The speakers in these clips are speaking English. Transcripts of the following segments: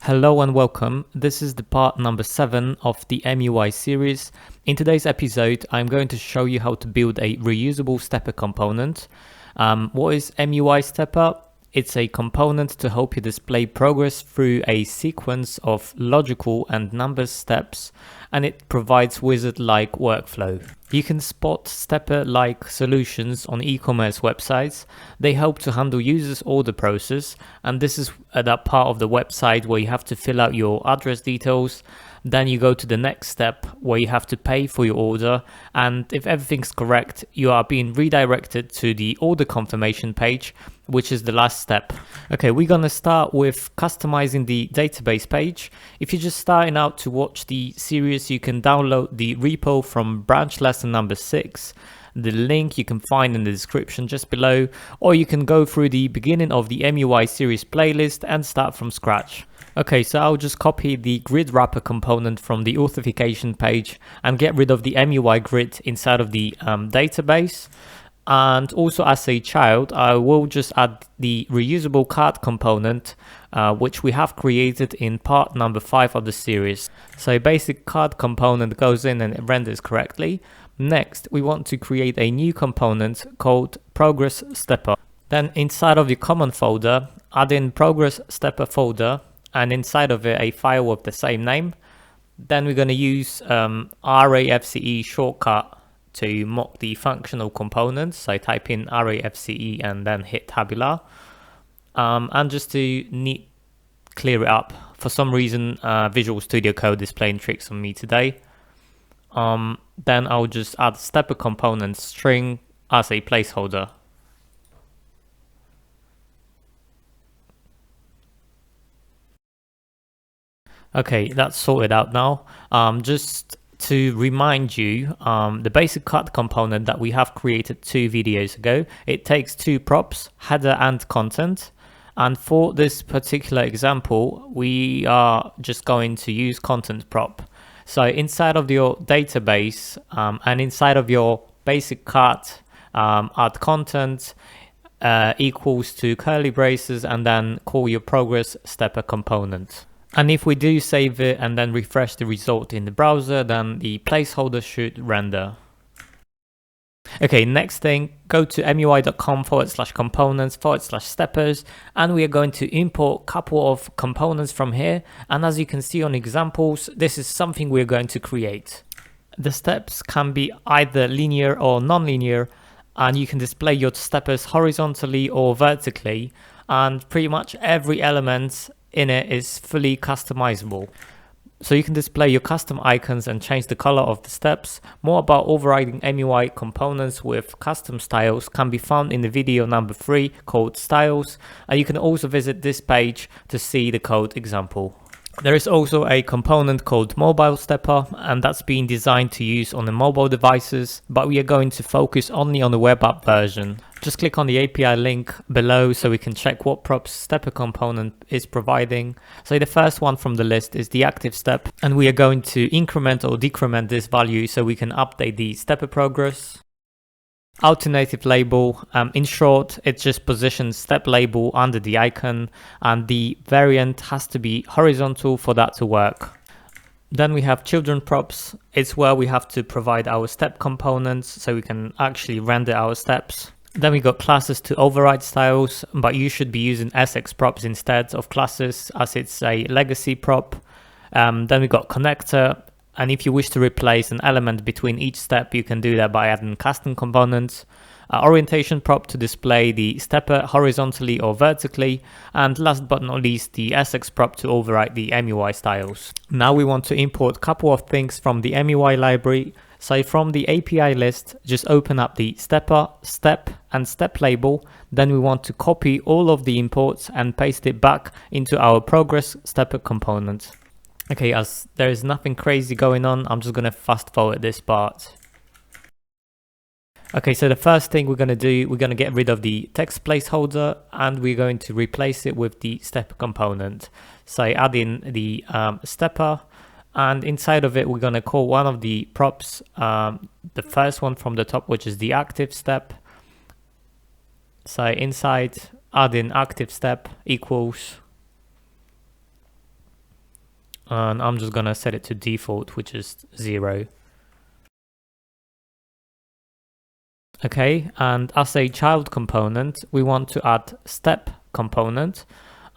Hello and welcome. This is the part number 7 of the MUI series. In today's episode, I'm going to show you how to build a reusable stepper component. What is MUI stepper? It's a component to help you display progress through a sequence of logical and number steps, and it provides wizard-like workflow. You can spot stepper-like solutions on e-commerce websites. They help to handle users' order process, and this is that part of the website where you have to fill out your address details. Then you go to the next step where you have to pay for your order, and if everything's correct, you are being redirected to the order confirmation page, which is the last step. Okay, we're gonna start with customizing the database page. If you're just starting out to watch the series, you can download the repo from branch lesson number 6. The link you can find in the description just below, or you can go through the beginning of the MUI series playlist and start from scratch. Okay, so I'll just copy the grid wrapper component from the authentication page and get rid of the MUI grid inside of the database. And also as a child, I will just add the reusable card component, which we have created in part number 5 of the series. So a basic card component goes in and it renders correctly. Next, we want to create a new component called progress stepper. Then inside of the common folder, add in progress stepper folder, and inside of it a file with the same name. Then we're going to use RAFCE shortcut to mock the functional components. So type in RAFCE and then hit tabular. And just to clear it up, for some reason Visual Studio Code is playing tricks on me today. Then I'll just add stepper component string as a placeholder. Okay, that's sorted out now. Just to remind you, the basic card component that we have created 2 videos ago, it takes 2 props, header and content. And for this particular example, we are just going to use content prop. So inside of your database and inside of your basic card, add content equals to curly braces and then call your progress stepper component. And if we do save it and then refresh the result in the browser, then the placeholder should render. Okay, next thing, go to mui.com/components/steppers, and we are going to import a couple of components from here. And as you can see on examples, this is something we're going to create. The steps can be either linear or non-linear, and you can display your steppers horizontally or vertically, and pretty much every element in it is fully customizable. So you can display your custom icons and change the color of the steps. More about overriding MUI components with custom styles can be found in the video number 3 called Styles, and you can also visit this page to see the code example. There is also a component called mobile stepper, and that's been designed to use on the mobile devices, but we are going to focus only on the web app version. Just click on the API link below so we can check what props stepper component is providing. So the first one from the list is the active step, and we are going to increment or decrement this value so we can update the stepper progress. Alternative label, in short, it just positions step label under the icon, and the variant has to be horizontal for that to work. Then we have children props. It's where we have to provide our step components so we can actually render our steps. Then we got classes to override styles, but you should be using SX props instead of classes as it's a legacy prop. Then we got connector. And if you wish to replace an element between each step, you can do that by adding custom components. Orientation prop to display the stepper horizontally or vertically. And last but not least, the SX prop to override the MUI styles. Now we want to import a couple of things from the MUI library. So from the API list, just open up the stepper, step and step label. Then we want to copy all of the imports and paste it back into our progress stepper component. Okay, as there is nothing crazy going on, I'm just going to fast forward this part. Okay, so the first thing we're going to do, we're going to get rid of the text placeholder and we're going to replace it with the stepper component. So add in the stepper, and inside of it, we're going to call one of the props, the first one from the top, which is the active step. So inside, add in active step equals and I'm just gonna set it to default, which is 0. Okay, and as a child component, we want to add step component,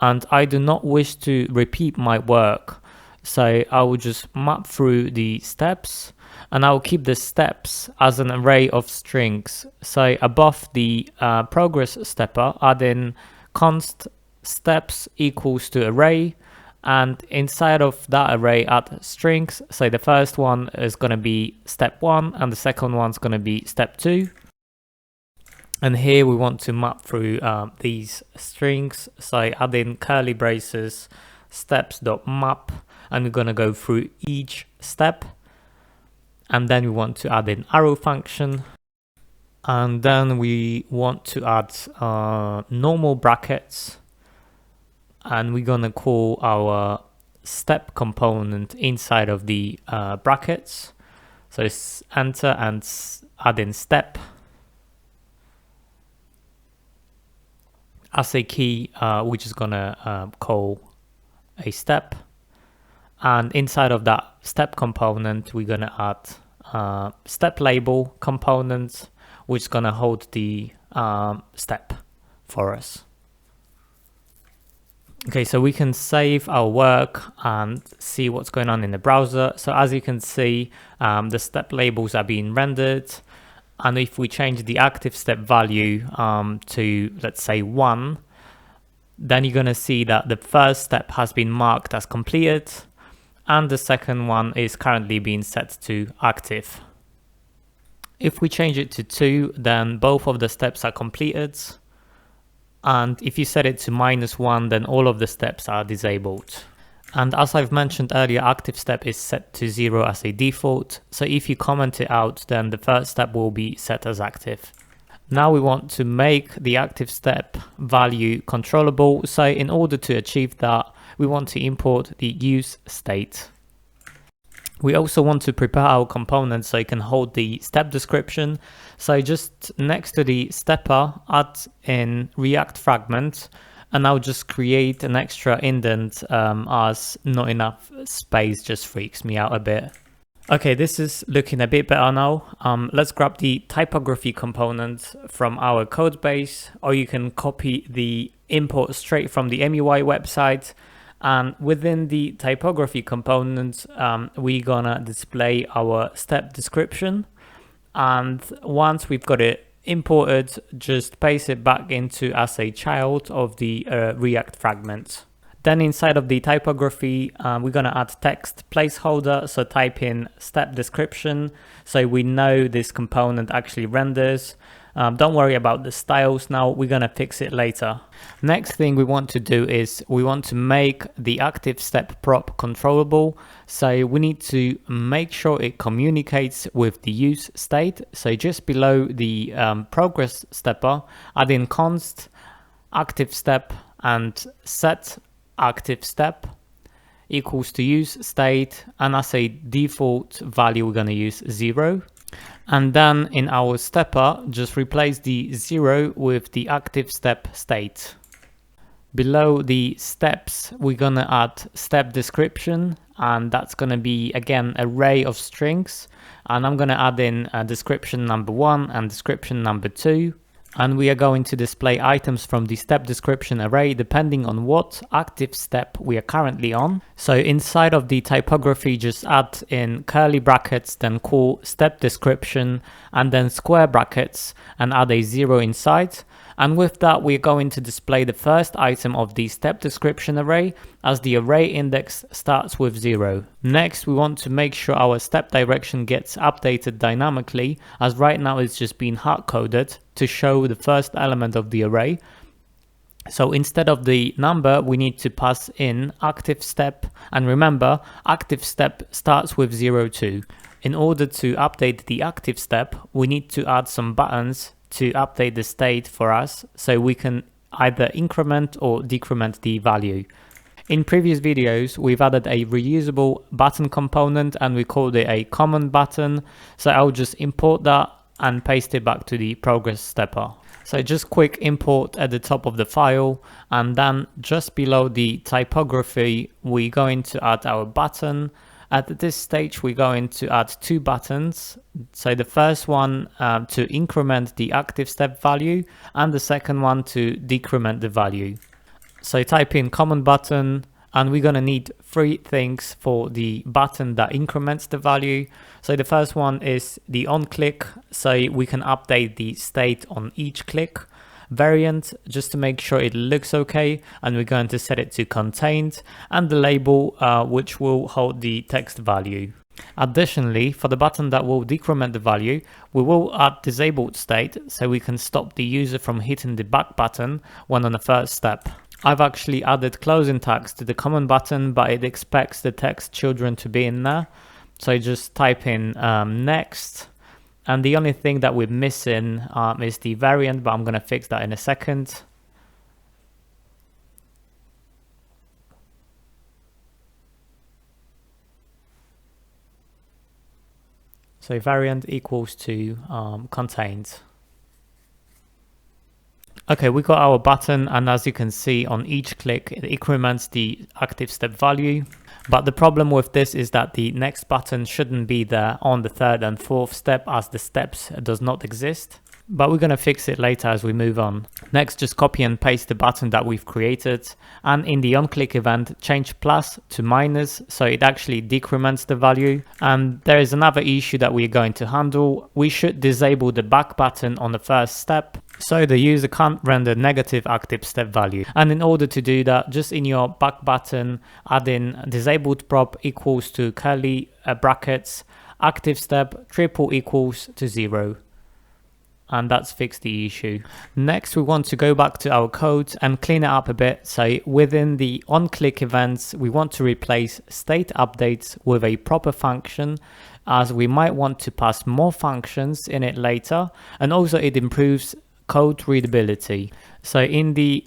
and I do not wish to repeat my work. So I will just map through the steps, and I will keep the steps as an array of strings. So above the progress stepper, add in const steps equals to array, and inside of that array add strings. So the first one is going to be step 1, and the second one's going to be step 2. And here we want to map through these strings. So add in curly braces, steps.map, and we're going to go through each step. And then we want to add in arrow function. And then we want to add normal brackets. And we're going to call our step component inside of the brackets. So it's enter and add in step. As a key, we're just gonna call a step, and inside of that step component, we're gonna add step label component, which is gonna hold the step for us. Okay, so we can save our work and see what's going on in the browser. So as you can see, the step labels are being rendered. And if we change the active step value to, let's say, 1, then you're going to see that the first step has been marked as completed, and the second one is currently being set to active. If we change it to 2, then both of the steps are completed. And if you set it to -1, then all of the steps are disabled. And as I've mentioned earlier, active step is set to 0 as a default. So if you comment it out, then the first step will be set as active. Now we want to make the active step value controllable. So in order to achieve that, we want to import the use state. We also want to prepare our component so it can hold the step description. So just next to the stepper, add in React fragment. And I'll just create an extra indent as not enough space just freaks me out a bit. Okay, this is looking a bit better now. Let's grab the typography component from our code base, or you can copy the import straight from the MUI website. And within the typography component, we're gonna display our step description. And once we've got it imported, just paste it back into as a child of the React fragment. Then inside of the typography, we're going to add text placeholder. So type in step description so we know this component actually renders. Don't worry about the styles now, we're going to fix it later. Next thing we want to do is we want to make the active step prop controllable. So we need to make sure it communicates with the use state. So just below the progress stepper, add in const active step and set active step equals to use state, and as a default value we're going to use 0. And then in our stepper, just replace the 0 with the active step state. Below the steps, we're gonna add step description, and that's gonna be again array of strings. And I'm gonna add in description number 1 and description number 2. And we are going to display items from the step description array depending on what active step we are currently on. So inside of the typography, just add in curly brackets, then call step description, and then square brackets and add a 0 inside. And with that, we're going to display the first item of the step description array, as the array index starts with 0. Next, we want to make sure our step direction gets updated dynamically, as right now it's just been hard-coded to show the first element of the array. So instead of the number, we need to pass in active step. And remember, active step starts with 0, 2. In order to update the active step, we need to add some buttons to update the state for us, so we can either increment or decrement the value. In previous videos, we've added a reusable button component and we called it a common button. So I'll just import that and paste it back to the progress stepper. So just quick import at the top of the file, and then just below the typography, we're going to add our button. At this stage, we're going to add two buttons. So the first one to increment the active step value, and the second one to decrement the value. So type in common button, and we're going to need three things for the button that increments the value. So the first one is the on click, so we can update the state on each click. Variant, just to make sure it looks okay, and we're going to set it to contained, and the label which will hold the text value. Additionally, for the button that will decrement the value, we will add disabled state, so we can stop the user from hitting the back button when on the first step. I've actually added closing tags to the common button, but it expects the text children to be in there. So just type in next. And the only thing that we're missing is the variant, but I'm going to fix that in a second. So variant equals to contained. Okay, we got our button, and as you can see on each click, it increments the active step value. But the problem with this is that the next button shouldn't be there on the third and fourth step, as the steps does not exist. But we're going to fix it later as we move on. Next, just copy and paste the button that we've created, and in the onClick event, change plus to minus, so it actually decrements the value. And there is another issue that we're going to handle. We should disable the back button on the first step, so the user can't render negative active step value. And in order to do that, just in your back button, add in disabled prop equals to curly brackets, active step triple equals to 0. And that's fixed the issue. Next, we want to go back to our code and clean it up a bit. So within the onClick events, we want to replace state updates with a proper function, as we might want to pass more functions in it later. And also it improves code readability. So in the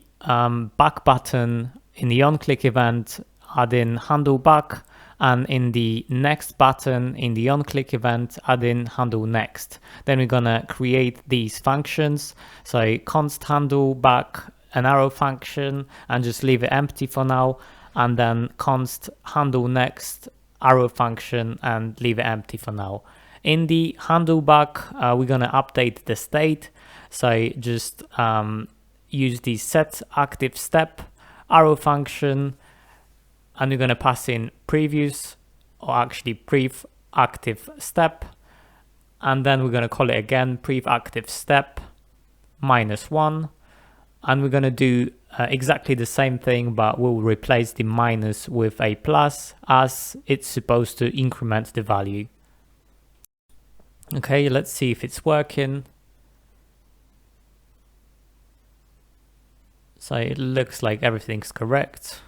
back button, in the onClick event, add in handle back, and in the next button, in the onClick event, add in handle next. Then we're gonna create these functions. So const handle back, an arrow function, and just leave it empty for now. And then const handle next, arrow function, and leave it empty for now. In the handle back, we're gonna update the state. So just use the set active step arrow function, and we're going to pass in previous, or actually prev active step, and then we're going to call it again prev active step -1, and we're going to do exactly the same thing, but we'll replace the minus with a plus, as it's supposed to increment the value. Okay, let's see if it's working. So it looks like everything's correct.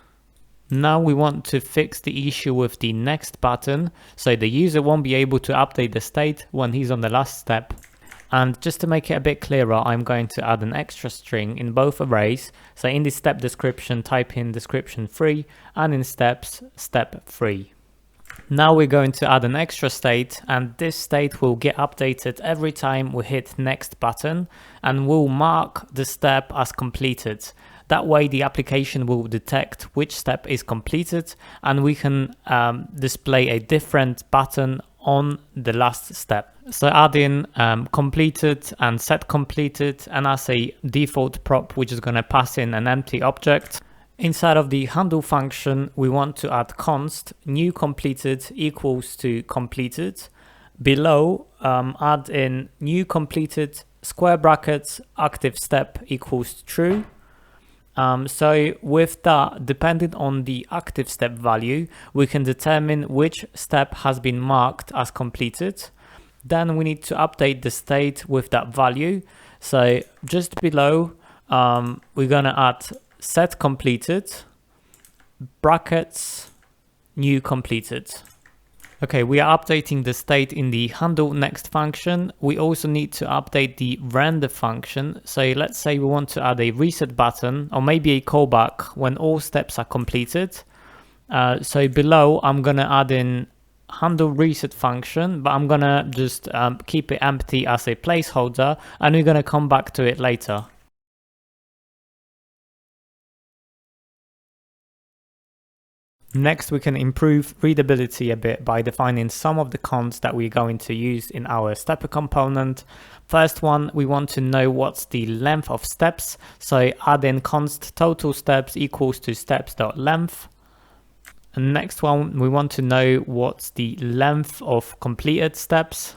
Now we want to fix the issue with the next button, so the user won't be able to update the state when he's on the last step. And just to make it a bit clearer, I'm going to add an extra string in both arrays. So in the step description, type in description 3, and in steps, step 3. Now we're going to add an extra state, and this state will get updated every time we hit next button, and will mark the step as completed. That way the application will detect which step is completed, and we can display a different button on the last step. So add in completed and set completed, and as a default prop, we're just going to pass in an empty object. Inside of the handle function, we want to add const new completed equals to completed. Below, add in new completed square brackets active step equals to true. So with that, depending on the active step value, we can determine which step has been marked as completed. Then we need to update the state with that value. So just below, we're gonna add set completed brackets new completed. Okay, we are updating the state in the handle next function. We also need to update the render function. So let's say we want to add a reset button, or maybe a callback when all steps are completed. So below, I'm gonna add in handle reset function, but I'm gonna just keep it empty as a placeholder, and we're gonna come back to it later. Next, we can improve readability a bit by defining some of the consts that we're going to use in our stepper component. First one, we want to know what's the length of steps. So add in const total steps equals to steps.length. And next one, we want to know what's the length of completed steps.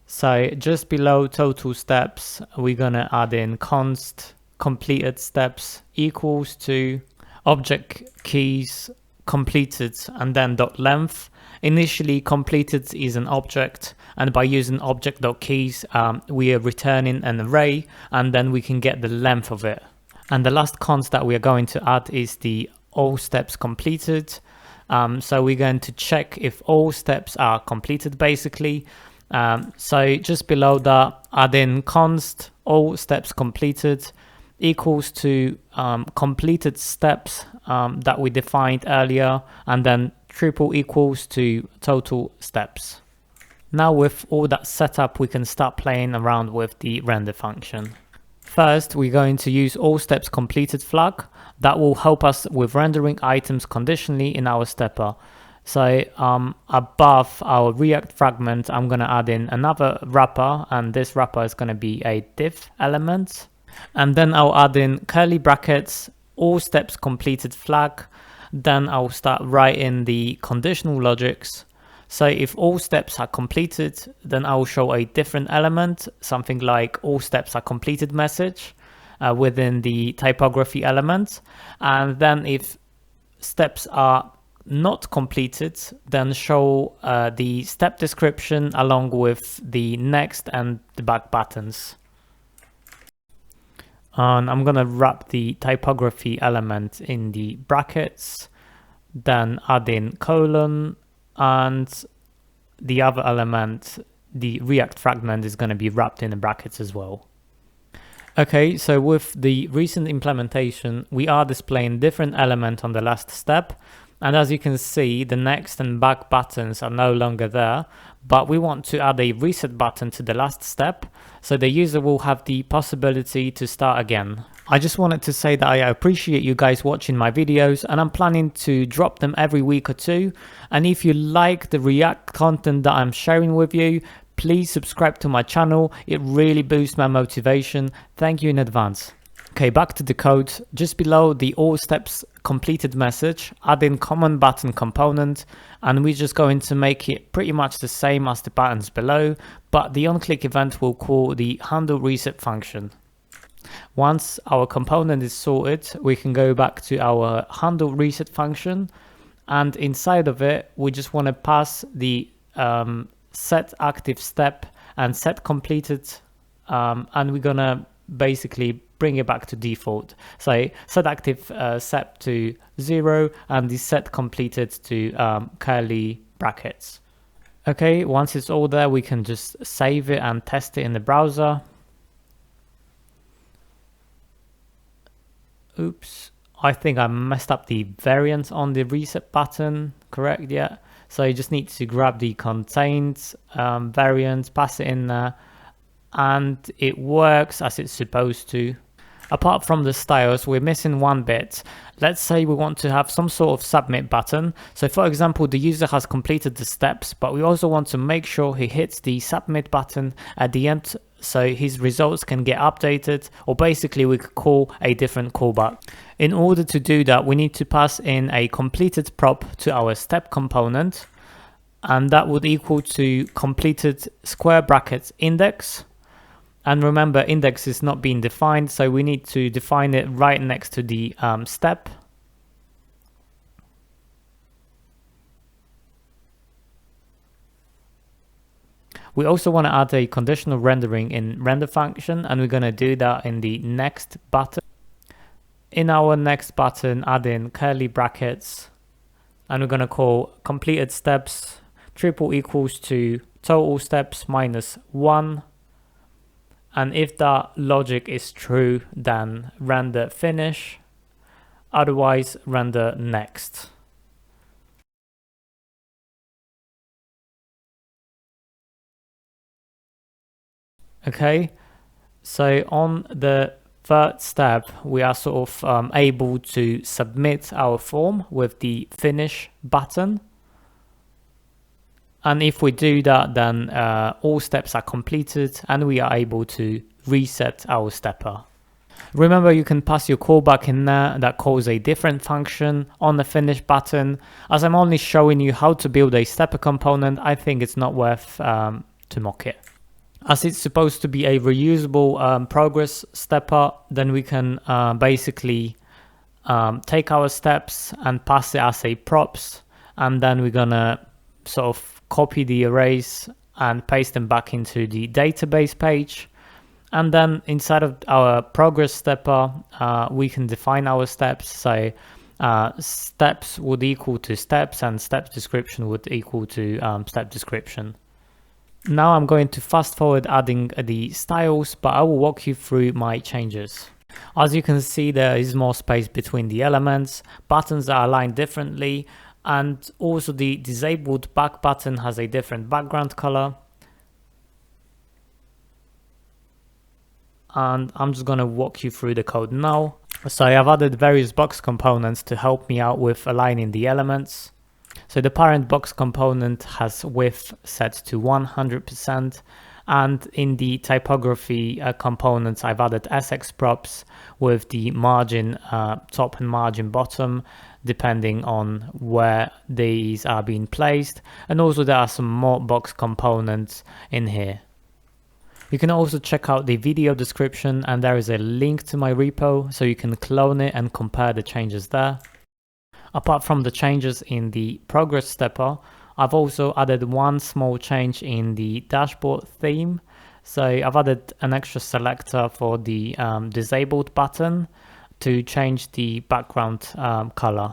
So just below total steps, we're gonna add in const completed steps equals to object keys completed and then dot length. Initially completed is an object, and by using object.keys we are returning an array, and then we can get the length of it. And the last const that we are going to add is the all steps completed. So we're going to check if all steps are completed basically. So just below that, add in const all steps completed equals to completed steps that we defined earlier, and then triple equals to total steps. Now with all that set up, we can start playing around with the render function. First, we're going to use all steps completed flag. That will help us with rendering items conditionally in our stepper. So above our React fragment, I'm going to add in another wrapper, and this wrapper is going to be a div element. And then I'll add in curly brackets, all steps completed flag. Then I'll start writing the conditional logics. So if all steps are completed, then I'll show a different element, something like all steps are completed message within the typography element. And then if steps are not completed, then show the step description along with the next and the back buttons. And I'm gonna wrap the typography element in the brackets, then add in colon, and the other element, the React fragment, is gonna be wrapped in the brackets as well. Okay, so with the recent implementation, we are displaying different element on the last step. And as you can see, the next and back buttons are no longer there, but we want to add a reset button to the last step, so the user will have the possibility to start again. I just wanted to say that I appreciate you guys watching my videos, and I'm planning to drop them every week or two. And if you like the React content that I'm sharing with you, please subscribe to my channel. It really boosts my motivation. Thank you in advance. Okay, back to the code. Just below the all steps completed message, add in common button component, and we're just going to make it pretty much the same as the buttons below, but the onClick event will call the handle reset function. Once our component is sorted, we can go back to our handle reset function, and inside of it, we just want to pass the set active step and set completed, and we're gonna basically bring it back to default. So set active set to 0 and the set completed to curly brackets. Okay, once it's all there, we can just save it and test it in the browser. Oops, I think I messed up the variant on the reset button, correct? Yeah. So you just need to grab the contained variant, pass it in there, and it works as it's supposed to. Apart from the styles, we're missing one bit. Let's say we want to have some sort of submit button. So for example, the user has completed the steps, but we also want to make sure he hits the submit button at the end so his results can get updated, or basically we could call a different callback. In order to do that, we need to pass in a completed prop to our step component, and that would equal to completed square brackets index. And remember, index is not being defined, so we need to define it right next to the step. We also want to add a conditional rendering in render function, and we're going to do that in the next button. In our next button, add in curly brackets, and we're going to call completed steps triple equals to total steps minus 1. And if that logic is true, then render finish, otherwise render next. Okay, so on the third step, we are sort of able to submit our form with the finish button. And if we do that, then all steps are completed and we are able to reset our stepper. Remember, you can pass your callback in there that calls a different function on the finish button. As I'm only showing you how to build a stepper component, I think it's not worth to mock it. As it's supposed to be a reusable progress stepper, then we can basically take our steps and pass it as a props, and then we're gonna sort of copy the arrays and paste them back into the database page. And then inside of our progress stepper, we can define our steps. So steps would equal to steps and steps description would equal to step description. Now I'm going to fast forward adding the styles, but I will walk you through my changes. As you can see, there is more space between the elements, buttons are aligned differently, and also the disabled back button has a different background color. And I'm just going to walk you through the code now. So I've added various box components to help me out with aligning the elements. So the parent box component has width set to 100%, and in the typography components I've added SX props with the margin top and margin bottom depending on where these are being placed, and also there are some more box components in here. You can also check out the video description and there is a link to my repo so you can clone it and compare the changes there. Apart from the changes in the progress stepper, I've also added one small change in the dashboard theme. So I've added an extra selector for the disabled button to change the background color.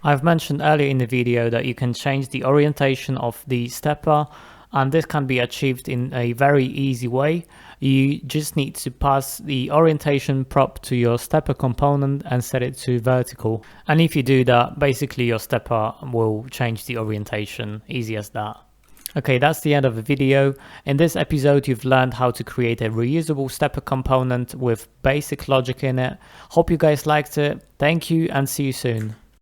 I've mentioned earlier in the video that you can change the orientation of the stepper, and this can be achieved in a very easy way. You just need to pass the orientation prop to your stepper component and set it to vertical. And if you do that, basically your stepper will change the orientation, easy as that. Okay, that's the end of the video. In this episode, you've learned how to create a reusable stepper component with basic logic in it. Hope you guys liked it. Thank you and see you soon.